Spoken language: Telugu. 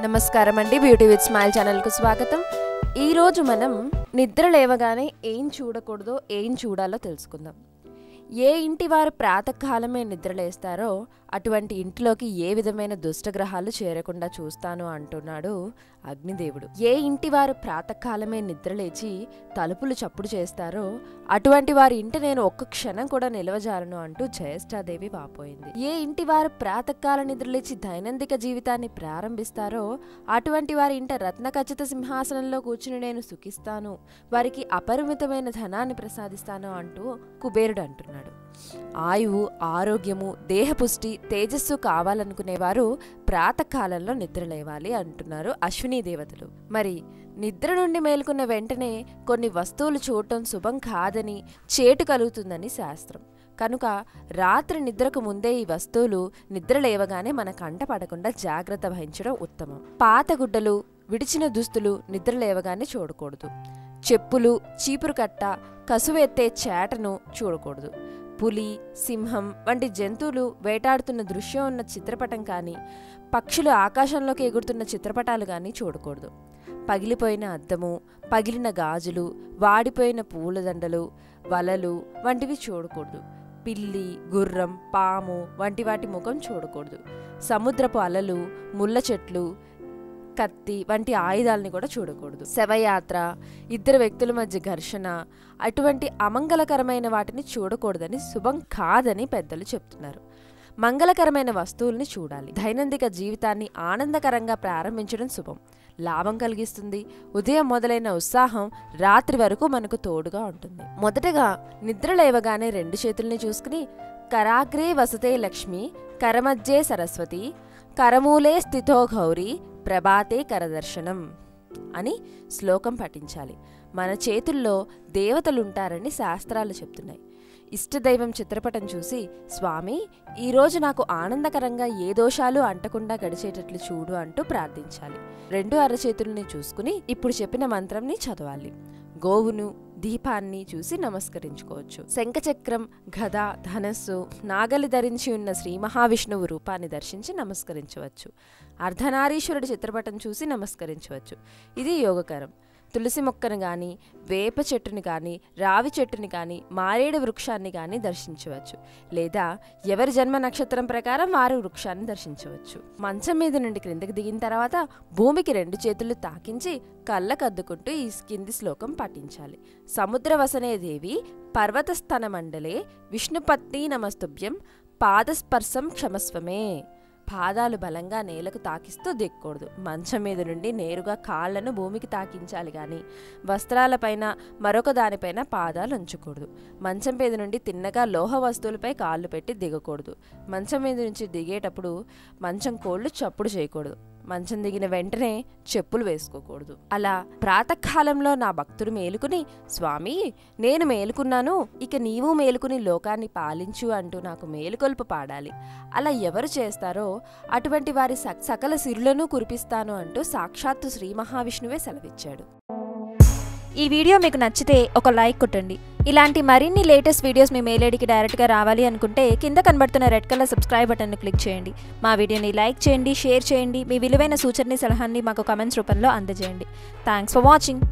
నమస్కారం అండి, బ్యూటీ విత్ స్మైల్ ఛానల్కు స్వాగతం. ఈరోజు మనం నిద్ర లేవగానే ఏం చూడకూడదో ఏం చూడాలో తెలుసుకుందాం. ఏ ఇంటి వారు ప్రాతకాలమే నిద్రలేస్తారో అటువంటి ఇంటిలోకి ఏ విధమైన దుష్టగ్రహాలు చేరకుండా చూస్తాను అంటున్నాడు అగ్నిదేవుడు. ఏ ఇంటి వారు ప్రాతకాలమే నిద్రలేచి తలుపులు చప్పుడు చేస్తారో అటువంటి వారి ఇంటి నేను ఒక్క క్షణం కూడా నిలవజాలను అంటూ జ్యేష్ఠాదేవి వాపోయింది. ఏ ఇంటి వారు ప్రాతకాల నిద్రలేచి దైనందిక జీవితాన్ని ప్రారంభిస్తారో అటువంటి వారి ఇంట రత్నఖచిత సింహాసనంలో కూర్చుని నేను సుఖిస్తాను, వారికి అపరిమితమైన ధనాన్ని ప్రసాదిస్తాను అంటూ కుబేరుడు అంటున్నాడు. ఆయువు, ఆరోగ్యము, దేహపుష్టి, తేజస్సు కావాలనుకునేవారు ప్రాతకాలంలో నిద్రలేవాలి అంటున్నారు అశ్విని దేవతలు. మరి నిద్ర నుండి మేలుకున్న వెంటనే కొన్ని వస్తువులు చూడటం శుభం కాదని, చేటు కలుగుతుందని శాస్త్రం. కనుక రాత్రి నిద్రకు ముందే ఈ వస్తువులు నిద్ర లేవగానే మన కంట పడకుండా జాగ్రత్త వహించడం ఉత్తమం. పాత గుడ్డలు, విడిచిన దుస్తులు నిద్ర లేవగానే చూడకూడదు. చెప్పులు, చీపురు కట్ట, కసువెత్తే చేటను చూడకూడదు. పులి, సింహం వంటి జంతువులు వేటాడుతున్న దృశ్యం ఉన్న చిత్రపటం కానీ, పక్షులు ఆకాశంలోకి ఎగురుతున్న చిత్రపటాలు కానీ చూడకూడదు. పగిలిపోయిన అద్దము, పగిలిన గాజులు, వాడిపోయిన పూలదండలు, వలలు వంటివి చూడకూడదు. పిల్లి, గుర్రం, పాము వంటి వాటి ముఖం చూడకూడదు. సముద్రపు అలలు, ముళ్ళ చెట్లు, కత్తి వంటి ఆయుధాలని కూడా చూడకూడదు. శవయాత్ర, ఇద్దరు వ్యక్తుల మధ్య ఘర్షణ, అటువంటి అమంగళకరమైన వాటిని చూడకూడదని, శుభం కాదని పెద్దలు చెప్తున్నారు. మంగళకరమైన వస్తువుల్ని చూడాలి. దైనందిక జీవితాన్ని ఆనందకరంగా ప్రారంభించడం శుభం, లాభం కలిగిస్తుంది. ఉదయం మొదలైన ఉత్సాహం రాత్రి వరకు మనకు తోడుగా ఉంటుంది. మొదటగా నిద్ర లేవగానే రెండు చేతుల్ని చూసుకుని కరాగ్రే వసతే లక్ష్మి, కరమధ్యే సరస్వతి, కరమూలే స్థితో గౌరీ, ప్రభాతే కరదర్శనం అని శ్లోకం పఠించాలి. మన చేతుల్లో దేవతలుంటారని శాస్త్రాలు చెప్తున్నాయి. ఇష్టదైవం చిత్రపటం చూసి, స్వామి ఈరోజు నాకు ఆనందకరంగా ఏ దోషాలు అంటకుండా గడిచేటట్లు చూడు అంటూ ప్రార్థించాలి. రెండు అరచేతుల్ని చూసుకుని ఇప్పుడు చెప్పిన మంత్రంని చదవాలి. గోవును, దీపాన్ని చూసి నమస్కరించుకోవచ్చు. శంఖచక్రం, గద, ధనస్సు, నాగలి ధరించి ఉన్న శ్రీ మహావిష్ణువు రూపాన్ని దర్శించి నమస్కరించవచ్చు. అర్ధనారీశ్వరుడి చిత్రపటం చూసి నమస్కరించవచ్చు. ఇది యోగకరం. తులసి మొక్కను గాని, వేప చెట్టుని గాని, రావి చెట్టుని గాని, మారేడు వృక్షాన్ని గాని దర్శించవచ్చు. లేదా ఎవరి జన్మ నక్షత్రం ప్రకారం వారి వృక్షాన్ని దర్శించవచ్చు. మంచం మీద నుండి క్రిందకి దిగిన తర్వాత భూమికి రెండు చేతులు తాకించి కళ్ళకద్దుకుంటూ ఈ కింది శ్లోకం పఠించాలి. సముద్రవసనే దేవి పర్వతస్థన మండలే విష్ణుపత్ని నమస్తుభ్యం, పాదస్పర్శం క్షమస్వమే. పాదాలు బలంగా నేలకు తాకిస్తూ దిక్కకూడదు. మంచం మీద నుండి నేరుగా కాళ్లను భూమికి తాకించాలి కానీ వస్త్రాలపైన మరొక దానిపైన పాదాలు ఉంచకూడదు. మంచం మీద నుండి తిన్నగా లోహ వస్తువులపై కాళ్ళు పెట్టి దిగకూడదు. మంచం మీద నుంచి దిగేటప్పుడు మంచం కోళ్లు చప్పుడు చేయకూడదు. మంచం దిగిన వెంటనే చెప్పులు వేసుకోకూడదు. అలా ప్రాతకాలంలో నా భక్తుడు మేలుకుని, స్వామి నేను మేలుకున్నాను, ఇక నీవు మేలుకుని లోకాన్ని పాలించు అంటూ నాకు మేలుకొల్పు పాడాలి. అలా ఎవరు చేస్తారో అటువంటి వారి సకల సిరులను కురిపిస్తాను అంటూ సాక్షాత్తు శ్రీ మహావిష్ణువే సెలవిచ్చాడు. ఈ వీడియో మీకు నచ్చితే ఒక లైక్ కొట్టండి. ఇలాంటి మరిన్ని లేటెస్ట్ వీడియోస్ మీ మెయిల్ ఐడికి డైరెక్ట్గా రావాలి అనుకుంటే కింద కనబడుతున్న రెడ్ కలర్ సబ్స్క్రైబ్ బటన్ను క్లిక్ చేయండి. మా వీడియోని లైక్ చేయండి, షేర్ చేయండి. మీ విలువైన సూచనని, సలహాన్ని మాకు కామెంట్స్ రూపంలో అందజేయండి. Thanks for watching.